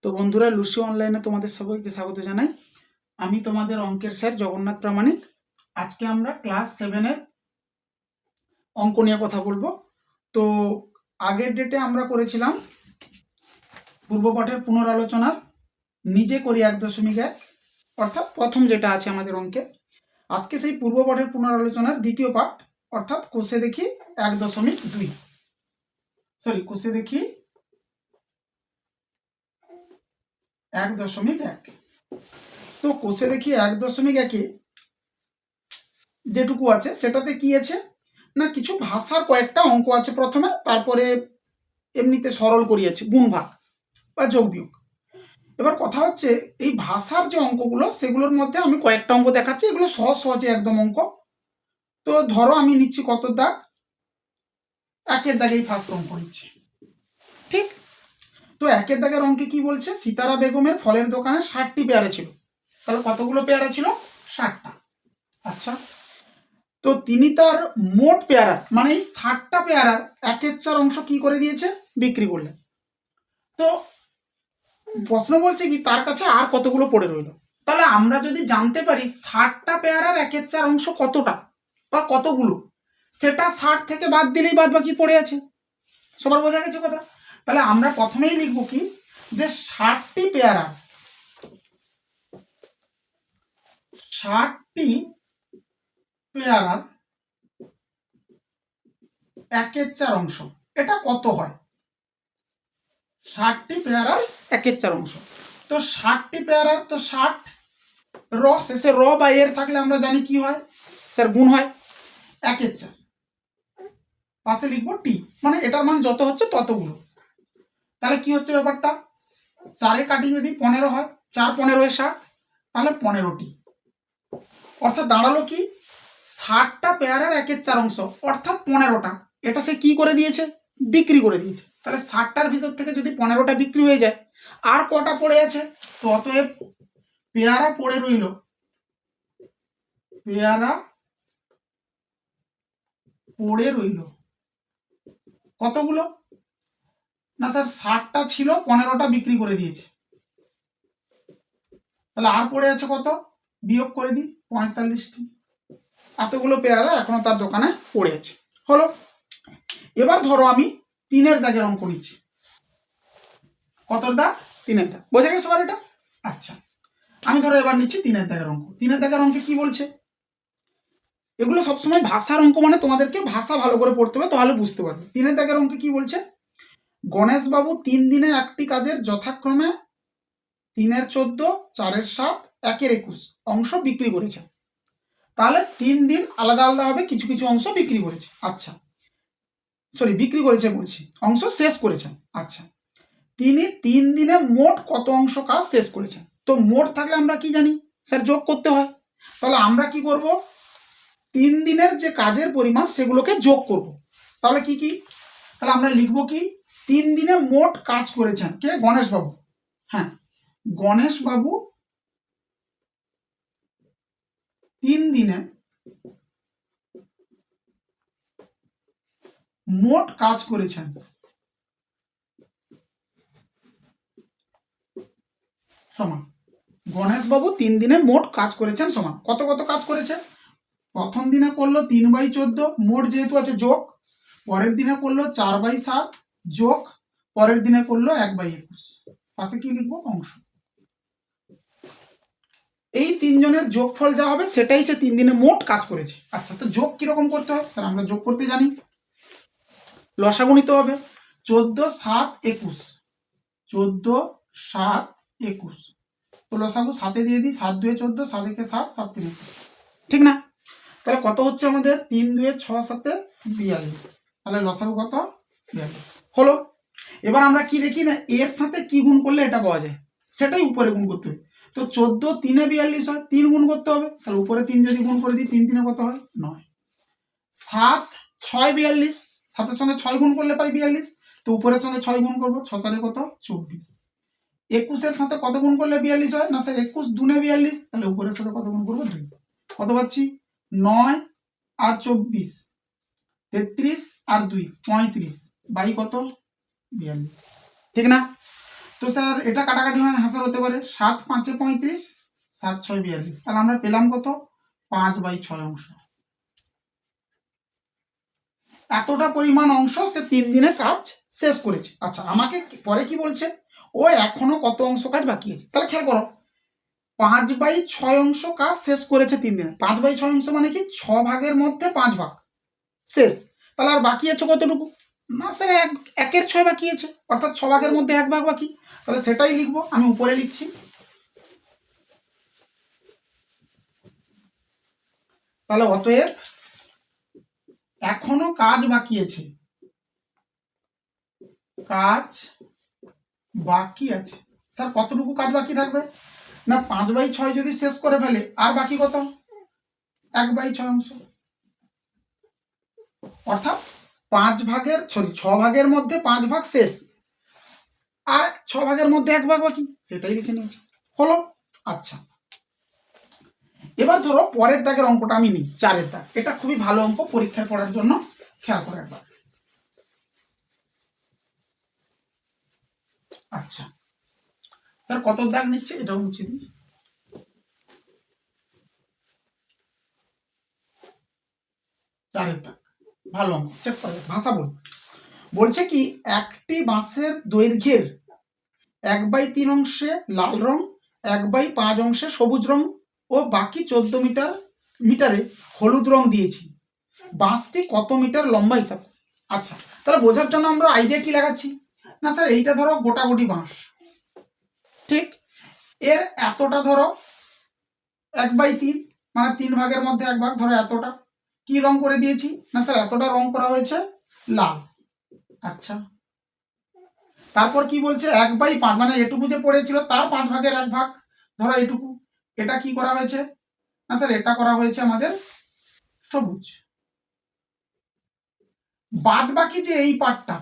তো বন্ধুরা, লুসি অনলাইনে তোমাদের সবাইকে স্বাগত জানাই। আমি তোমাদের অঙ্কের স্যার জগন্নাথ প্রামাণিক। আজকে আমরা ক্লাস 7-এর অঙ্ক নিয়ে কথা বলবো। তো আগের ডেটে আমরা করেছিলাম পূর্বপাঠের পুনরালোচনার নিজে করি 1.1, অর্থাৎ প্রথম যেটা আছে আমাদের অঙ্কে। আজকে সেই পূর্বপাঠের পুনরালোচনার দ্বিতীয় পাঠ, অর্থাৎ কোষে দেখি 1.2, কোষে দেখি 1.1। তো কোষে দেখি 1.1-এ যেটুকু আছে সেটাতে কি আছে না, কিছু ভাষার কয়েকটা অঙ্ক আছে প্রথমে, তারপরে এমনিতে সরল করিয়েছে গুণ ভাগ বা যোগ বিয়োগ। এবার কথা হচ্ছে এই ভাষার যে অঙ্কগুলো সেগুলোর মধ্যে আমি কয়েকটা অঙ্ক দেখাচ্ছি, এগুলো সহজ সহজে একদম অঙ্ক। তো ধরো আমি নিচ্ছি কত দাগ, 1-এর দাগেই ফার্স্ট অঙ্ক নিচ্ছি। ঠিক, তো 1-এর দাগের অঙ্কে কি বলছে, সিতারা বেগমের ফলের দোকানে 60টি পেয়ারা ছিল। তাহলে কতগুলো পেয়ারা ছিল? 60টা। আচ্ছা, তো তিনি তার মোট পেয়ারা মানে এই 60টা পেয়ারার 1/4 অংশ কি করে দিয়েছে? বিক্রি করলেন। তো প্রশ্ন বলছে কি তার কাছে আর কতগুলো পড়ে রইল। তাহলে আমরা যদি জানতে পারি 60টা পেয়ারার 1/4 অংশ কতটা বা কতগুলো, সেটা 60 থেকে বাদ দিলেই বাদ বাকি পড়ে আছে। সবার বোঝা গেছে কথা? তাহলে আমরা প্রথমেই লিখবো কি, যে 60টি পেয়ারার 1/4 অংশ এটা কত হয়? 60টি পেয়ারার 1/4 অংশ। তো 60টি পেয়ারার তো 60 র শেষে র বা এর থাকলে আমরা জানি কি হয় স্যার, গুণ হয় 1/4। পাশে লিখবো টি, মানে এটার মান যত হচ্ছে ততগুলো। তাহলে কি হচ্ছে ব্যাপারটা, 4-এ কাটি যদি 15 হয়, 4 15 60, তাহলে 15টি। অর্থাৎ দাঁড়ালো কি, 60টা পেয়ারার 1/4 অংশ অর্থাৎ 15টা, এটা সে কি করে দিয়েছে? বিক্রি করে দিয়েছে। তাহলে 60টার ভিতর থেকে যদি 15টা বিক্রি হয়ে যায়, আর কটা পড়ে আছে? তো অতএব পেয়ারা পড়ে রইল, পেয়ারা পড়ে রইল কতগুলো না স্যার, 60টা ছিল, 15টা বিক্রি করে দিয়েছে। তাহলে আর পড়ে আছে কত? বিয়োগ করে দিই, 45টি। এতগুলো পেয়ারা এখনো তার দোকানে পড়ে আছে। হলো। এবার ধরো আমি 3-এর দাগের অঙ্ক নিচ্ছি। কত দাগ? 3-এর দাগ। বোঝা গেছে সবার এটা? আচ্ছা, আমি ধরো এবার নিচ্ছি 3-এর দাগের অঙ্ক। 3-এর দাগের অঙ্কে কি বলছে? এগুলো সবসময় ভাষার অঙ্ক, মানে তোমাদেরকে ভাষা ভালো করে পড়তে হবে, তাহলে বুঝতে পারবে। 3-এর দাগের অঙ্কে কি বলছে, গণেশবাবু 3 দিনে একটি কাজের যথাক্রমে 3-এর 14, 4-এর 7, 1-এর 21 অংশ বিক্রি করেছে। তাহলে 3 দিন আলাদা আলাদা হবে, কিছু কিছু অংশ বিক্রি করেছে। আচ্ছা, বিক্রি করেছে বলছি, অংশ শেষ করেছেন। আচ্ছা, তিনি 3 দিনে মোট কত অংশ কাজ শেষ করেছেন? তো মোট থাকলে আমরা কি জানি স্যার, যোগ করতে হয়। তাহলে আমরা কি করব, 3 দিনের যে কাজের পরিমাণ সেগুলোকে যোগ করব। তাহলে কি কি, তাহলে আমরা লিখবো কি, 3 দিনে মোট কাজ করেছেন কে? গণেশবাবু। হ্যাঁ, গণেশবাবু 3 দিনে মোট কাজ করেছেন সমান, গণেশবাবু 3 দিনে মোট কাজ করেছেন সমান কত কত কাজ করেছে? প্রথম দিনে করলো 3/14, মোট যেহেতু আছে যোগ। পরের দিনে করলো 4/7 যোগ, পরের দিনে করলো 1/21। পাশে কি লিখবো? অংশ। এই 3 জনের যোগফল যা হবে সেটাই সে 3 দিনে মোট কাজ করেছে। আচ্ছা, তো যোগ কিরকম করতে হয় স্যার? আমরা যোগ করতে জানি, লসাগু নিতে হবে। 14 7 21, 14 7 21। তো লসাগু 7-এ দিয়ে দিই, 7 2 14, 7 1 7, 7 3 21। ঠিক না? তাহলে কত হচ্ছে আমাদের? 3 2 6 7 42। তাহলে লসাগু কত? 42 হলো। এবার আমরা কি দেখি না, এর সাথে কি গুণ করলে এটা পাওয়া যায়, সেটাই উপরে গুণ করতে হবে। তো 14 3-এ 42 হয়, 3 গুণ করতে হবে। তাহলে উপরে 3 যদি গুণ করে দিই, 3 3-এ কত হয়? 9। 7 6 42, 7-এর সঙ্গে 6 গুণ করলে পাই 42। তো উপরের সঙ্গে 6 গুণ করবো, 6 4-এ কত? 24। 21-এর সাথে কত গুণ করলে 42 হয় না স্যার? 21 2-এ 42। তাহলে উপরের সাথে কত গুণ করবো? 2। কত পাচ্ছি? 9 আর 24, 33 আর 2 35 বাই কত? 42। ঠিক না? তো স্যার এটা কাটাকাটি হয়, হাসার হতে পারে 7 5 35, 7 6 42। তাহলে আমরা পেলাম কত? 5/6 অংশ। এতটা পরিমাণ অংশ সে 3 দিনে কাজ শেষ করেছে। আচ্ছা, আমাকে পরে কি বলছে, ও এখনো কত অংশ কাজ বাকি আছে। তাহলে খেয়াল করো, 5/6 অংশ কাজ শেষ করেছে 3 দিনে। 5/6 অংশ মানে কি, 6 ভাগের মধ্যে 5 ভাগ শেষ। তাহলে আর বাকি আছে কতটুকু? না স্যার, 1/6 বাকি আছে, অর্থাৎ 6 ভাগের মধ্যে 1 ভাগ বাকি। তাহলে সেটাই লিখবো, আমি উপরে লিখছি। তাহলে অতএব এখনো কাজ বাকি আছে, কাজ বাকি আছে। স্যার কতটুকু কাজ বাকি থাকবে? না 5/6 যদি শেষ করে ফেলে, আর বাকি কত? 1/6 অংশ। অর্থাৎ 6 ভাগের মধ্যে 5 ভাগ শেষ, আর 6 ভাগের মধ্যে 1 ভাগ বাকি, সেটাই লিখে নিয়েছি। হলো। আচ্ছা, এবার ধরো পরের দাগের অঙ্কটা আমি নিই, 4-এর দাগ। এটা খুবই ভালো অঙ্ক, পরীক্ষায় পড়ার জন্য খেয়াল করে একবার। আচ্ছা স্যার, কত দাগ নিচ্ছে এটাও মুছে দিই। 4-এর দাগ, ভালো অঙ্ক, চেক করে ভাষা বল। বলছে কি, একটি বাঁশের দৈর্ঘ্যের 1/3 অংশে লাল রং, 1/5 অংশে সবুজ রং ও বাকি 14 মিটারে হলুদ রং দিয়েছি। বাঁশটি কত মিটার লম্বা হিসাব। আচ্ছা, তাহলে বোঝার জন্য আমরা আইডিয়া কি লাগাচ্ছি, না স্যার এইটা ধরো গোটাগুটি বাঁশ, ঠিক, এর এতটা ধরো 1/3, মানে 3 ভাগের মধ্যে 1 ভাগ, ধরো এতটা কি রং করে দিয়েছি, না স্যার এতটা রং করা হয়েছে লাল। আচ্ছা, তারপর কি বলছে, 1/5, মানে এটুকু যে পড়েছিল তার 5 ভাগের 1 ভাগ, ধরো এটুকু, এটা কি করা হয়েছে, না স্যার এটা করা হয়েছে আমাদের সবুজ। বাদ বাকি যে এই পার্টটা,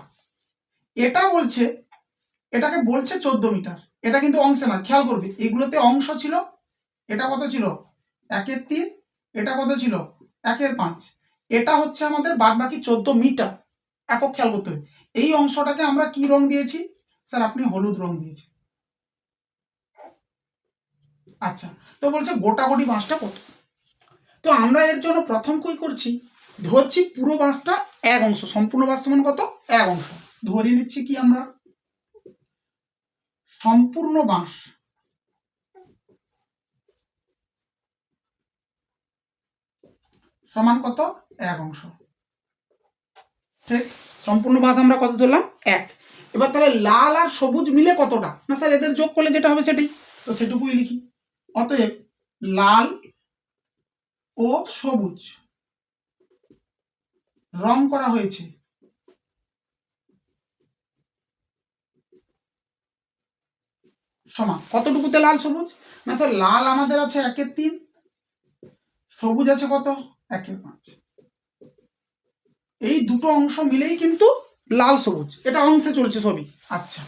এটা বলছে, এটাকে বলছে 14 মিটার। এটা কিন্তু অংশে না, খেয়াল করবে এগুলোতে অংশ ছিল। এটা কত ছিল? 1/3। এটা কত ছিল? 1/5। এটা হচ্ছে আমাদের বাদ বাকি 14 মিটার একক, খেয়াল করতে হবে। এই অংশটাকে আমরা কি রং দিয়েছি, স্যার আপনি হলুদ রং দিয়েছি। আচ্ছা, তো বলছে গোটাগুটি বাঁশটা কত। তো আমরা এর জন্য প্রথম কি করছি, ধরছি পুরো বাঁশটা 1 অংশ, সম্পূর্ণ বাঁশ সমান কত? 1 অংশ। ধরে নিচ্ছি কি আমরা, সম্পূর্ণ বাঁশ সমান কত? 1 অংশ। ঠিক, সম্পূর্ণ বাঁশ আমরা কত ধরলাম? 1। এবার তাহলে লাল আর সবুজ মিলে কতটা, না স্যার এদের যোগ করলে যেটা হবে সেটাই, তো সেটুকুই লিখি। অতএব লাল ও সবুজ রং করা হয়েছে সমান কতটুকুতে লাল সবুজ, না স্যার লাল আমাদের আছে 1/3, সবুজ আছে কত? 1/5। এই দুটো অংশ মিলেই কিন্তু লাল সবুজ, এটা অংশে চলছে সবই। আচ্ছা,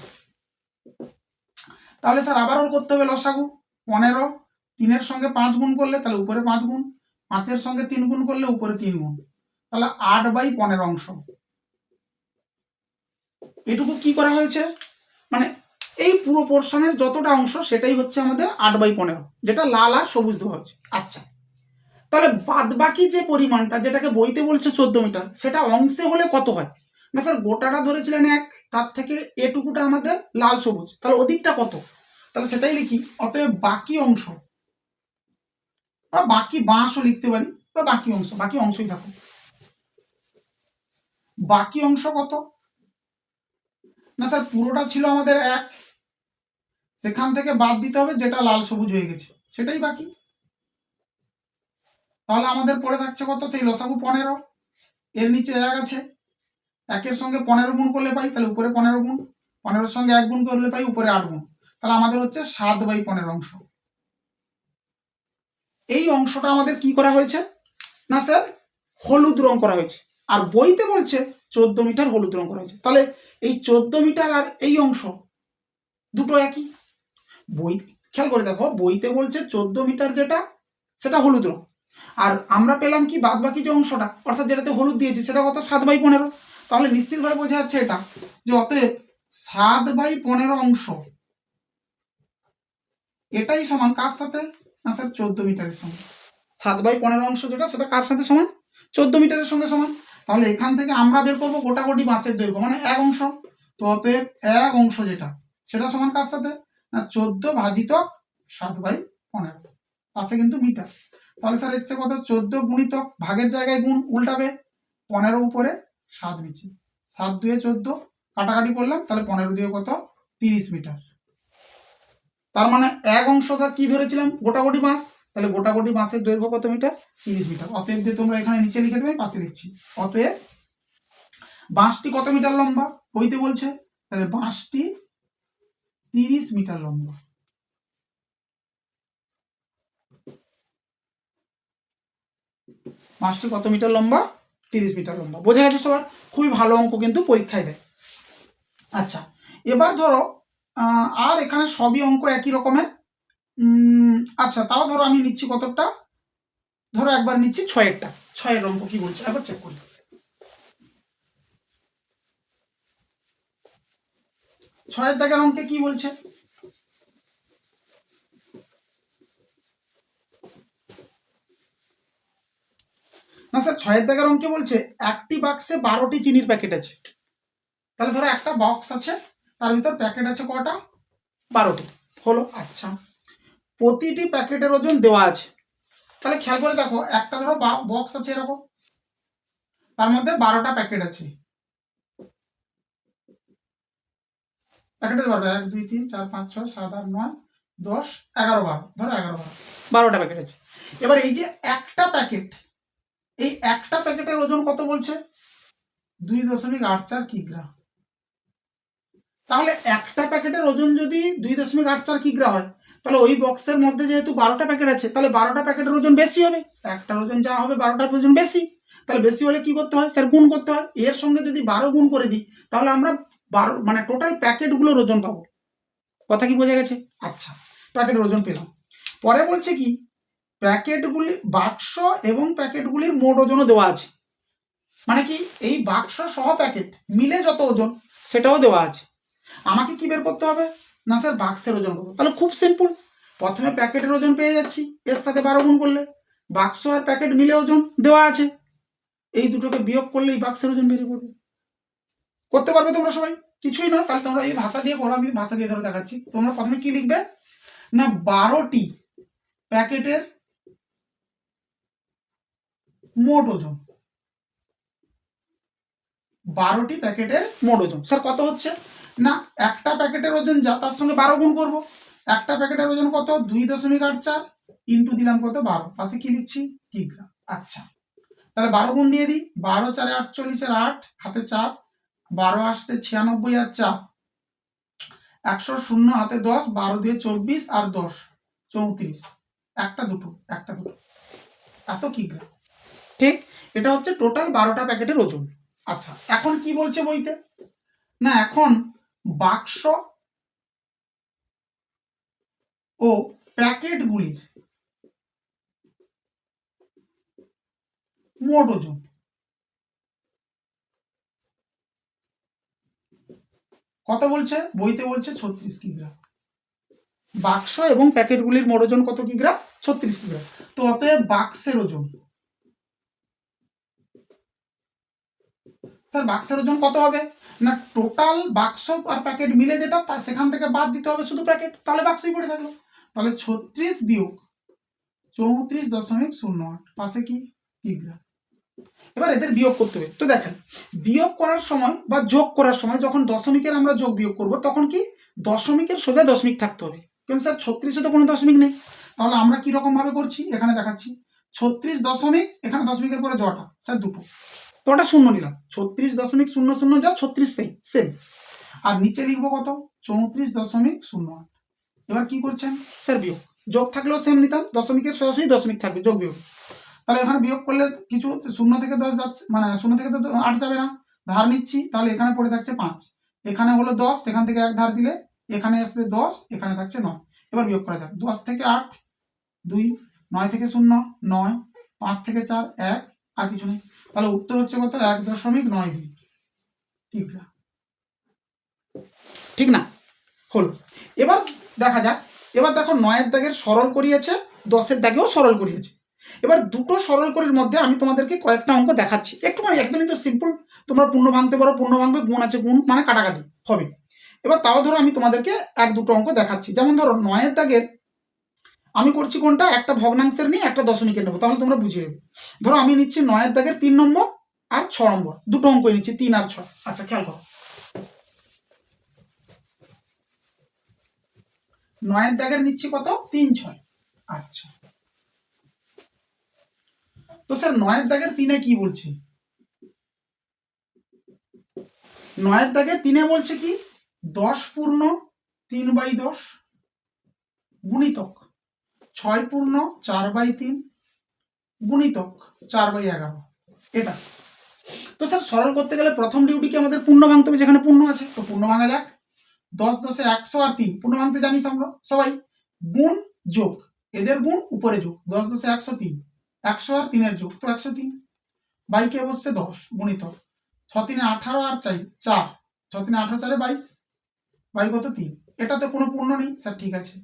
তাহলে স্যার আবার ওর করতে হবে লসাগু। 15, 3-এর সঙ্গে 5 গুণ করলে তাহলে উপরে 5 গুণ, 5-এর সঙ্গে 3 গুণ করলে উপরে 3 গুণ, তাহলে 8/15 অংশ। এটুকু কি করা হয়েছে, মানে এই পুরো পোর্শনের যতটা অংশ সেটাই হচ্ছে আমাদের 8/15, যেটা লাল আর সবুজ দেওয়া হয়েছে। আচ্ছা, তাহলে বাদ বাকি যে পরিমাণটা, যেটাকে বইতে বলছে 14 মিটার, সেটা অংশে হলে কত হয়, না স্যার গোটাটা ধরেছিলেন 1, তার থেকে এটুকুটা আমাদের লাল সবুজ, তাহলে ওদিকটা কত, তাহলে সেটাই লিখি। অতএব বাকি অংশ, বা বাকি বাঁশও লিখতে পারি, বা বাকি অংশ, বাকি অংশই থাকো। বাকি অংশ কত, না স্যার পুরোটা ছিল আমাদের 1, সেখান থেকে বাদ দিতে হবে যেটা লাল সবুজ হয়ে গেছে, সেটাই বাকি। তাহলে আমাদের পড়ে থাকছে কত, সেই লসাগু 15, এর নিচে 1 আছে, 1-এর সঙ্গে 15 গুণ করলে পাই, তাহলে উপরে 15 গুণ, 15-এর সঙ্গে 1 গুণ করলে পাই উপরে 8 গুণ, তাহলে আমাদের হচ্ছে 7/15 অংশ। এই অংশটা আমাদের কি করা হয়েছে, না স্যার হলুদ রং করা হয়েছে, আর বইতে বলছে 14 মিটার হলুদ রং করা হয়েছে। তাহলে এই 14 মিটার আর এই অংশ দুটো একই। বই খেয়াল করে দেখো, বইতে বলছে 14 মিটার যেটা, সেটা হলুদ রং, আর আমরা পেলাম কি বাদ বাকি যে অংশটা, অর্থাৎ যেটাতে হলুদ দিয়েছি সেটা কত? 7/15। তাহলে নিশ্চিতভাবে বোঝা যাচ্ছে এটা, যে অতএব 7/15 অংশ এটাই সমান কার সাথে? না স্যার 14 মিটারের সঙ্গে। 7/15 অংশ যেটা সেটা কার সাথে সমান? 14 মিটারের সঙ্গে সমান। তাহলে এখান থেকে আমরা বের করবো গোটাগুটি বাঁশের দৈর্ঘ্য মানে 1 অংশ। তো অতএব 1 অংশ যেটা সেটা সমান কার সাথে? না 14 ভাজিত 7/15, পাশে কিন্তু মিটার। তাহলে স্যার এসছে কত? 14 গুণিতক ভাগের জায়গায় গুণ উল্টাবে, 15 উপরে 7 নিচে, 7 2 14, কাটাকাটি করলাম, তাহলে 15 দিয়ে কত? 30 মিটার। তার মানে 1 অংশটা কি ধরেছিলাম? গোটাগুটি বাঁশ। তাহলে গোটাগুটি বাঁশের দৈর্ঘ্য কত মিটার? 30 মিটার। অতএব যে তোমরা এখানে নিচে লিখে দেবে, পাশে লিখছি। অতএব বাঁশটি কত মিটার লম্বা হইতে বলছে? তাহলে বাঁশটি 30 মিটার লম্বা। বাঁশটি কত মিটার লম্বা? 30 মিটার লম্বা। বোঝা গেছে সবার? খুবই ভালো অঙ্ক কিন্তু পরীক্ষায় দেয়। আচ্ছা, এবার ধরো আর এখানে সবই অঙ্ক একই রকমের। আচ্ছা, তাও ধরো আমি নিচ্ছি কতটা, ধরো একবার নিচ্ছি 6-এরটা। 6-এর অঙ্ক কি বলছে একবার চেক করি। 6-এর দাগের অঙ্কে কি বলছে? না স্যার, 6-এর দাগের অঙ্কে বলছে একটি বাক্সে 12টি চিনির প্যাকেট আছে। তাহলে ধরো একটা বক্স আছে, তার ভিতর প্যাকেট আছে কটা? 12টি হলো। আচ্ছা, প্রতিটি প্যাকেটের ওজন দেওয়া আছে। তাহলে খেয়াল করে দেখো, একটা ধরো বক্স আছে এরকম, তার মধ্যে 12টা প্যাকেট আছে। প্যাকেটের 12, 1 2 3 4 5 6 7 8 9 10 11 12, ধরো 11 12টা প্যাকেট আছে। এবার এই যে একটা প্যাকেট, এই একটা প্যাকেটের ওজন কত বলছে? 2.84 কিগ্রা। তাহলে একটা প্যাকেটের ওজন যদি 2.84 কিগ্রা হয়, তাহলে ওই বক্সের মধ্যে যেহেতু 12টা প্যাকেট আছে, তাহলে 12টা প্যাকেটের ওজন বেশি হবে। একটার ওজন যা হবে 12টার ওজন বেশি। তাহলে বেশি হলে কি করতে হয়? স্যার গুণ করতে হয়। এর সঙ্গে যদি 12 গুণ করে দিই, তাহলে আমরা 12 মানে টোটাল প্যাকেটগুলোর ওজন পাবো। কথা কি বোঝা গেছে? আচ্ছা, প্যাকেটের ওজন পেলাম। পরে বলছে কি, প্যাকেটগুলি বাক্স এবং প্যাকেটগুলির মোট ওজনও দেওয়া আছে। মানে কি, এই বাক্স সহ প্যাকেট মিলে যত ওজন সেটাও দেওয়া আছে। আমাকে কি বের করতে হবে? না স্যার, বাক্সের ওজন করবো। তাহলে খুব সিম্পল, প্রথমে প্যাকেটের ওজন পেয়ে যাচ্ছি, এর সাথে 12 গুণ করলে। বাক্স আর প্যাকেট মিলে ওজন দেওয়া আছে, এই দুটোকে বিয়োগ করলে এই বাক্সের ওজন বেরিয়ে পড়বে। করতে পারবে তোমরা সবাই? কিছুই না, তাহলে তোমরা এই ভাষা দিয়ে করো, আমি ভাষা দিয়ে ধরে দেখাচ্ছি। তোমরা প্রথমে কি লিখবে? না 12টি প্যাকেটের মোট ওজন, 12টি প্যাকেটের মোট ওজন। স্যার কত হচ্ছে? না একটা প্যাকেটের ওজন যা, তার সঙ্গে 12 গুণ করবো। একটা প্যাকেটের ওজন কত? 2.84 ইন্টু দিলাম কত? 12, পাশে কি লিখছি? কিগ্রা। আচ্ছা, তাহলে 12 গুণ দিয়ে দিই। 12 4 48 এর 8, হাতে 4, 12 আসতে 96 আর 4 100, শূন্য হাতে 10, 12 দিয়ে 24 আর 10 34, একটা দুটো এত কিগ্রা। ঠিক, এটা হচ্ছে টোটাল 12টা প্যাকেটের ওজন। আচ্ছা, এখন কি বলছে বইতে? না এখন বাক্স ও প্যাকেটগুলির মোট ওজন। কত বলছে? বইতে বলছে 36 কিগ্রা। বাক্স এবং প্যাকেটগুলির মোট ওজন কত কিগ্রা? 36 কিগ্রা। তো অতএব বাক্সের ওজন, স্যার বাক্সের ওজন কত হবে? না টোটাল বাক্স আর প্যাকেট মিলে যেটা, তা সেখান থেকে বাদ দিতে হবে শুধু প্যাকেট, তাহলে বাক্সই পড়ে থাকলো। তাহলে 36 বিয়োগ 34.08, পাশে কি? কিগ্রা। এবার এদের বিয়োগ করতে হবে। তো দেখেন, বিয়োগ করার সময় বা যোগ করার সময় যখন দশমিকের আমরা যোগ বিয়োগ করব, তখন কি দশমিকের সোজা দশমিক থাকতে হবে। কিন্তু স্যার 36-এ তো কোনো দশমিক নেই। তাহলে আমরা কি রকম ভাবে করছি, এখানে দেখাচ্ছি। 36 দশমিক, এখানে দশমিকের পরে জটা, স্যার দুটো, তো ওটা শূন্য নিলাম। 36.00 যা 36 সেম। আর নিচে লিখবো কত? 34.08। এবার কি করছেন? স্যার বিয়োগ। যোগ থাকলেও সেম নিতাম, দশমিকের সরাসরি দশমিক থাকবে, যোগ বিয়োগ। তাহলে এখানে বিয়োগ করলে কিছু 0 থেকে 10 যাচ্ছে, মানে 0 থেকে তো 8 যাবে না, ধার নিচ্ছি, তাহলে এখানে পড়ে থাকছে 5, এখানে হলো 10, সেখান থেকে 1 ধার দিলে এখানে আসবে 10, এখানে থাকছে 9। এবার বিয়োগ করা যাক। 10 থেকে 8 2, 9 থেকে 0 9, 5 থেকে 4 1, আর কিছু নেই। তাহলে উত্তর হচ্ছে কত? 1.92 কিগ্রা। ঠিক না? হলো। এবার দেখা যাক এবার দেখো 9-এর দাগের সরল করিয়েছে, 10-এর দাগেও সরল করিয়েছে। এবার দুটো সরল করির মধ্যে আমি তোমাদেরকে কয়েকটা অঙ্ক দেখাচ্ছি, একটুখানি একদমই তো সিম্পল। তোমরা পূর্ণ ভাঙতে পারো, পূর্ণ ভাঙবে, গুণ আছে গুণ মানে কাটাকাটি হবে। এবার তাও ধরো আমি তোমাদেরকে এক দুটো অঙ্ক দেখাচ্ছি। যেমন ধরো 9-এর দাগের আমি করছি কোনটা, একটা ভগ্নাংশের নিয়ে একটা দশমিকের নেবো, তাহলে তোমরা বুঝে যাবে। ধরো আমি নিচ্ছি 9-এর দাগের 3 নম্বর আর 6 নম্বর, দুটো অঙ্ক নিচ্ছি 3 আর 6। আচ্ছা খেয়াল করো, 9-এর দাগের নিচ্ছি কত, 3, 6। আচ্ছা, তো স্যার 9-এর দাগের 3-এ কি বলছে? 9-এর দাগের 3-এ বলছে কি, 10 পূর্ণ 3/10 গুণিতক 6 পূর্ণ 4/3 গুণিতক 4/11, এটা। তো স্যার সরল করতে গেলে প্রথম ডিউটি কি আমাদের পূর্ণ ভাঙতে হবে, যেখানে পূর্ণ আছে, তো পূর্ণ ভাঙা যাক। 10 10 100 আর 3 পূর্ণ ভাঙতে জানিস আমরা সবাই, গুণ যোগ, এদের গুণ উপরে যোগ, 10 10 103, 100 আর 3 এর যোগ, তো 103 বাইকে বসছে 10 গুণিতক 6 3 18 আর 4 6 3 18 4 22, বাই কত 3, এটাতে কোনো পূর্ণ নেই স্যার, ঠিক আছে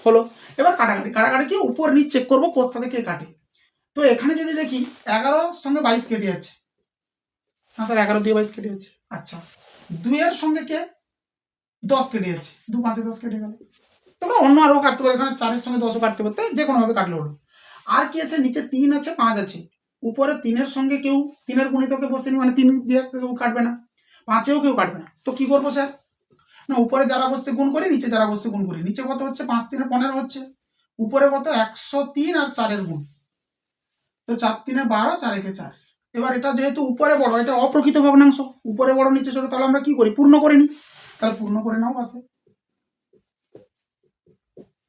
হলো। এবার কাটাকাটি, কাটাকাটি কি উপর নিচ চেক করবো কোর সাথে কে কাটে। তো এখানে যদি দেখি 11 সঙ্গে 22 কেটে যাচ্ছে, হ্যাঁ স্যার 11 দিয়ে 22 কেটে যাচ্ছে। আচ্ছা 2 এর সঙ্গে কে 10 কেটে যাচ্ছে, 2 5 10 কেটে গেল। তোমরা অন্য আরো কাটতে পারো, এখানে 4 এর সঙ্গে 10ও কাটতে পারতে, যে কোনো ভাবে কাটলে হলো। আর কি আছে, নিচে 3 আছে 5 আছে, উপরে 3 এর সঙ্গে কেউ 3 এর গুণিতকে বসেনি, মানে 3 দিয়ে কেউ কাটবে না, 5এও কেউ কাটবে না। তো কি করবো স্যার, না উপরে যারা বসছে গুণ করি, নিচে যারা বসছে গুণ করি। নিচে কত হচ্ছে, 5 3 15 হচ্ছে, উপরে কত 103 আর 4 এর গুণ, তো 4 3 12, 4 1 4। এবার এটা যেহেতু উপরে বড়, এটা অপ্রকৃত ভগ্নাংশ, উপরে বড় নিচে ছোট, তাহলে আমরা কি করি, পূর্ণ করে নিই। তাহলে পূর্ণ করে নাও পাশে,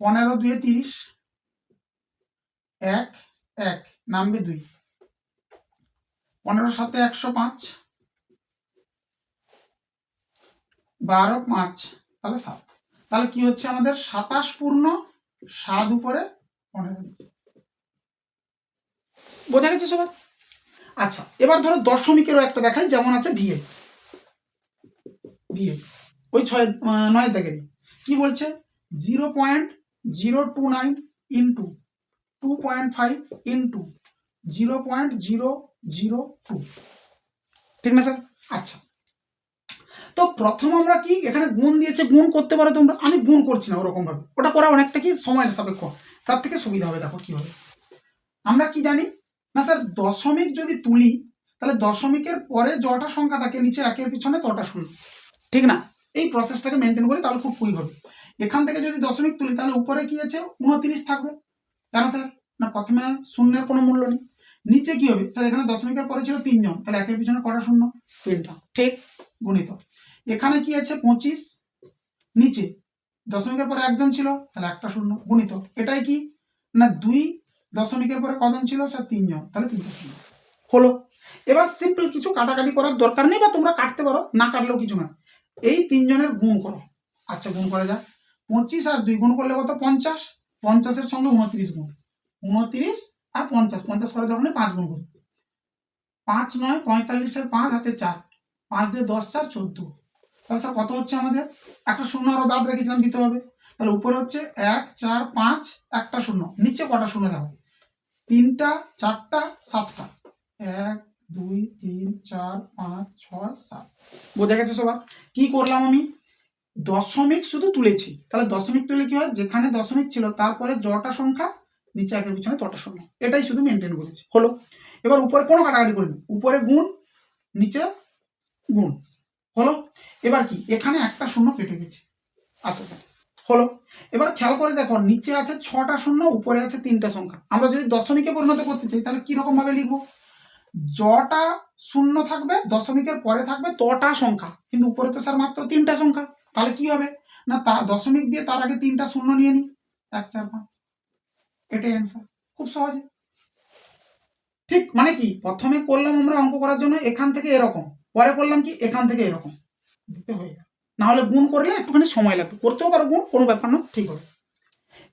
15 2 30, 1 1 নামবে 2, 15 7 105, 12 5, তাহলে 7। তাহলে কি হচ্ছে আমাদের 27 পূর্ণ 7 উপরে 15, বোঝা গেছে সবার? আচ্ছা এবার ধরো দশমিকেরও একটা দেখাই, যেমন আছে ভিএ, ভিএ ওই 9 দাগের কি বলছে, 0.029 ইন্টু 2.5 ইন্টু 0.002, ঠিক না স্যার? আচ্ছা তো প্রথম আমরা কি এখানে গুণ দিয়েছে, গুণ করতে পারো তোমরা, আমি গুণ করছি না ওরকম ভাবে, ওটা করা অনেকটা কি সময়ের সাপেক্ষ, তার থেকে সুবিধা হবে। দেখো কি হবে, আমরা কি জানি না স্যার, দশমিক যদি তুলি তাহলে দশমিকের পরে যটা সংখ্যা থাকে নিচে একের পিছনে তটা শূন্য, ঠিক না? এই প্রসেসটাকে মেনটেন করি তাহলে খুব কুইক হবে। এখান থেকে যদি দশমিক তুলি তাহলে উপরে কি আছে 29 থাকবে, কেন স্যার, না প্রথমে শূন্যের কোনো মূল্য নেই। নিচে কি হবে স্যার, এখানে দশমিকের পরে ছিল 3 জন, তাহলে একের পিছনে কটা শূন্য, 3টা, ঠিক গুণিত। এখানে কি আছে 25, নিচে দশমিকের পরে 1 জন ছিল, তাহলে একটা শূন্য গুণিত। এটাই কি না 2 দশমিকের পরে কজন ছিল স্যার, 3 জন, তাহলে 3টা শূন্য হলো। এবার সিম্পল কিছু কাটাকাটি করার দরকার নেই, বা তোমরা কাটতে পারো, না কাটলেও কিছু না, এই 3 জনের গুণ করো। আচ্ছা গুণ করা যাক, 25 আর 2 গুণ করলে কত 50, 50-এর সঙ্গে 29 গুণ, 29 আর 50, 50 করে যখন 5 গুণ করি, 5 9 45 এর 5 হাতে 4, 5 দিয়ে 10 4 14, তাহলে স্যার কত হচ্ছে আমাদের, একটা শূন্য আরো বাদ রেখেছিলাম দিতে হবে, তাহলে উপরে হচ্ছে 1 4 5 একটা শূন্য, নিচে কটা শূন্য দেখো, 3টা 4টা 7টা, 1 2 3 4 5 6 7, বোঝা গেছে সবার? কি করলাম আমি, দশমিক শুধু তুলেছি, তাহলে দশমিক তুলে কি হয়, যেখানে দশমিক ছিল তারপরে যটা সংখ্যা নিচে একের পিছনে তটা শূন্য, এটাই শুধু মেনটেন করেছি, হলো। এবার উপরে কোনো কাটাকাটি করিনি, উপরে গুণ নিচে গুণ, হলো। এবার কি এখানে একটা শূন্য কেটে গেছে, আচ্ছা স্যার হলো। এবার খেয়াল করে দেখো, নিচে আছে 6টা শূন্য, উপরে আছে 3টা সংখ্যা, আমরা যদি দশমিকে পরিণত করতে চাই তাহলে কি রকম ভাবে লিখবো, যটা শূন্য থাকবে দশমিকের পরে থাকবে তটা সংখ্যা, কিন্তু উপরে তো স্যার মাত্র 3টা সংখ্যা, তাহলে কি হবে না, তা দশমিক দিয়ে তার আগে 3টা শূন্য নিয়ে নি, 1 4 5, এটাই অ্যান্সার, খুব সহজে। ঠিক মানে কি, প্রথমে করলাম আমরা অঙ্ক করার জন্য এখান থেকে এরকম, পরে করলাম কি এখান থেকে এরকম দিতে হয়ে যায়, না হলে গুণ করলে একটুখানি সময় লাগবে, করতেও পারো গুণ, কোনো ব্যাপার না, ঠিক হবে।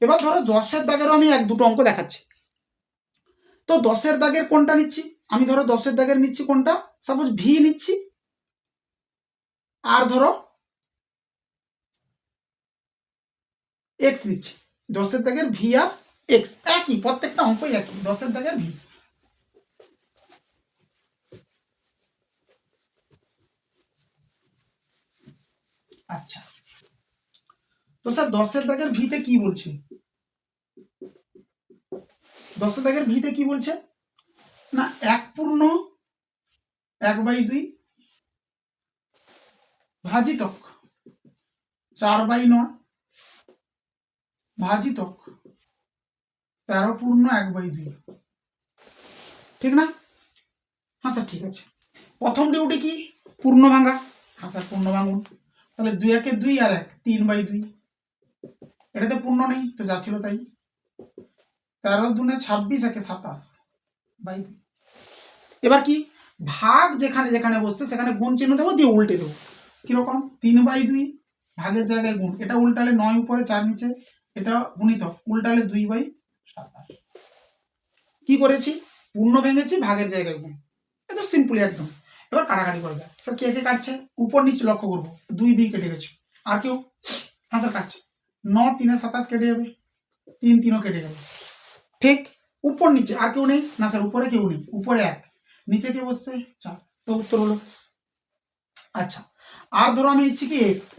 এবার ধরো 10-এর দাগেরও আমি এক দুটো অঙ্ক দেখাচ্ছি। তো 10-এর দাগের কোনটা নিচ্ছি, আমি ধরো 10-এর দাগের নিচ্ছি কোনটা, সাপোজ ভি নিচ্ছি, আর ধরো এক্স নিচ্ছি, 10-এর দাগের ভি আর এক্স একই, প্রত্যেকটা অঙ্কই একই, 10-এর দাগের ভি। আচ্ছা, তো স্যার 10-এর দাগের ভিতে কি বলছে? 10-এর দাগের ভিতে কি বলছে না, 1/2 ভাজিতক 4/9 ভাজিতক 13/1/2, ঠিক না? হ্যাঁ স্যার ঠিক আছে। প্রথম ডিউটি কি? পূর্ণ ভাঙা। হ্যাঁ স্যার পূর্ণ ভাঙুন। তাহলে 2 একে 2 আর 1 3/2, এটাতে পূর্ণ নেই তো যা ছিল তাই। 13 দুনে 26 একে 27/2। এবার কি ভাগ যেখানে যেখানে বসছে সেখানে গুণ চিহ্ন দেবো, দিয়ে উল্টে দেবো। কিরকম? 3/2 ভাগের জায়গায় গুণ, এটা উল্টালে 9 উপরে 4 নিচে, এটা গুণিতক, উল্টালে 2/27। কি করেছি? পূর্ণ ভেঙেছি, ভাগের জায়গায় গুণ, এত সিম্পল একদম। এবার কাটাকাটি করে দেয়। স্যার কে কে কাটছে? উপর নিচে লক্ষ্য করবো, 2 কেটে গেছে। আর কেউ? হ্যাঁ স্যার কাটছে। 9 3 27 কেটে যাবে, 3 3 কেটে যাবে, ঠিক। উপর নিচে আর কেউ নেই? না স্যার উপরে কেউ নেই, উপরে 1, নিচে কে বসছে? 4, তো উত্তর হলো। আচ্ছা, আর ধরো আমি নিচ্ছি কি এক্স।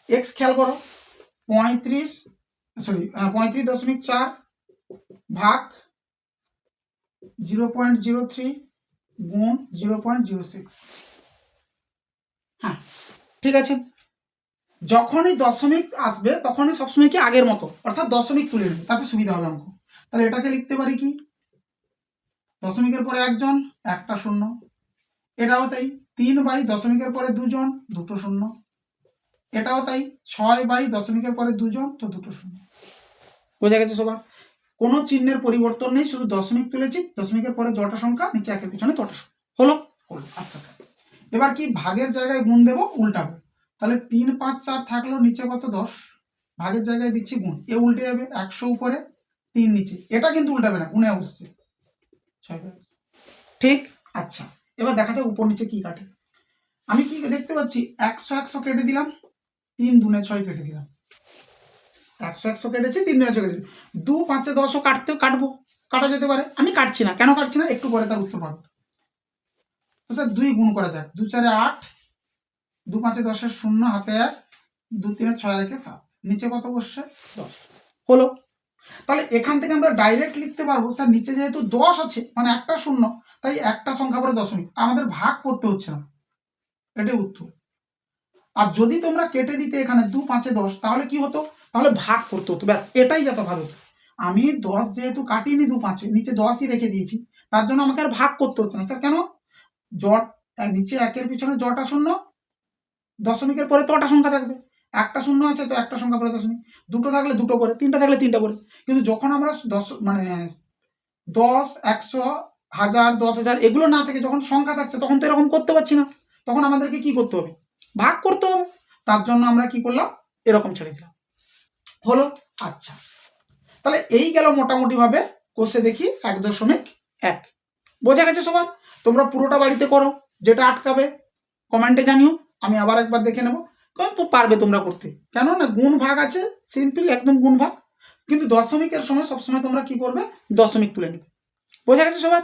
এক্স খেয়াল করো, 35.4 ভাগ 0.03 গুণ 0.06। হ্যাঁ ঠিক আছে। যখনই দশমিক আসবে তখনই সবসময় কি আগের মতো, অর্থাৎ দশমিক তুলে নেবে, তাতে সুবিধা হবে অঙ্ক। তাহলে এটাকে লিখতে পারি কি, দশমিকের পরে 1 জন, 1টা শূন্য। এটাও তাই, 3 দশমিকের পরে 2 জন, 2টো শূন্য। এটাও তাই, 6 দশমিকের পরে 2 জন, তো 2টো শূন্য। বোঝা গেছে সবার? কোনো চিহ্নের পরিবর্তন নেই, শুধু দশমিক তুলেছি, দশমিকের পরে যটা সংখ্যা নিচে একের পিছনে তটা সংখ্যা। হলো? হলো। আচ্ছা স্যার, এবার কি ভাগের জায়গায় গুণ দেবো, উল্টাবো। তাহলে 3 5 4 থাকলো, নিচে কত 10, ভাগের জায়গায় দিচ্ছি গুণ, এ উল্টে যাবে, 100 উপরে 3 নিচে, এটা কিন্তু উল্টাবে না, গুণে বসছে 6, ঠিক। আচ্ছা, এবার দেখা যাক উপর নিচে কি কাটে। আমি কি দেখতে পাচ্ছি, 100 100 কেটে দিলাম, 3 দুনে 6 কেটে দিলাম, 100 100 কেটেছি, 3 দুনে 6 কেটে দিলাম, 2 5 10 কাটবো, কাটা যেতে পারে। আমি কাটছি না, কেন কাটছি না? একটু পরে তার উত্তর পাবো। তো স্যার 2 গুণ করা যাক, 2 4 8, 2 5 10 0, হাতে 1, 2 3 6 রেখে 7, নিচে কত বসছে? 10। হলো? তাহলে এখান থেকে আমরা ডাইরেক্ট লিখতে পারবো, স্যার নিচে যেহেতু 10 আছে মানে একটা শূন্য, তাই একটা সংখ্যা পরে দশমিক, আমাদের ভাগ করতে হচ্ছে না, এটাই উত্তর। আর যদি তোমরা কেটে দিতে এখানে 2 5 10, তাহলে কি হতো? তাহলে ভাগ করতে হতো, ব্যাস এটাই যত ভাগ হতো। আমি 10 যেহেতু কাটিনি 2 5, নিচে 10ই রেখে দিয়েছি, তার জন্য আমাকে আর ভাগ করতে হচ্ছে না। স্যার কেন? জট নিচে একের পিছনে জটা শূন্য, দশমিকের পরে তটা সংখ্যা থাকবে, একটা শূন্য আছে তো একটা সংখ্যা পরে দশমিক, দুটো থাকলে দুটো করে, তিনটা থাকলে তিনটা করে। কিন্তু যখন আমরা 10 100 1000 10,000 এগুলো না থেকে যখন সংখ্যা থাকছে, তখন তো এরকম করতে পারছি না, তখন আমাদেরকে কি করতে হবে? ভাগ করতে হবে। তার জন্য আমরা কি করলাম? এরকম ছেড়ে দিলাম। হলো? আচ্ছা, তাহলে এই গেল মোটামুটি ভাবে কোষে দেখি 1.1। বোঝা গেছে সবার? তোমরা পুরোটা বাড়িতে করো, যেটা আটকাবে কমেন্টে জানিও, আমি আবার একবার দেখে নেবো। পারবে তোমরা করতে, কেন না গুণ ভাগ আছে, সিম্পল একদম গুণ ভাগ। কিন্তু দশমিকের সময় সবসময় তোমরা কি করবে? দশমিক তুলে নেবে। বোঝা গেছে সবার?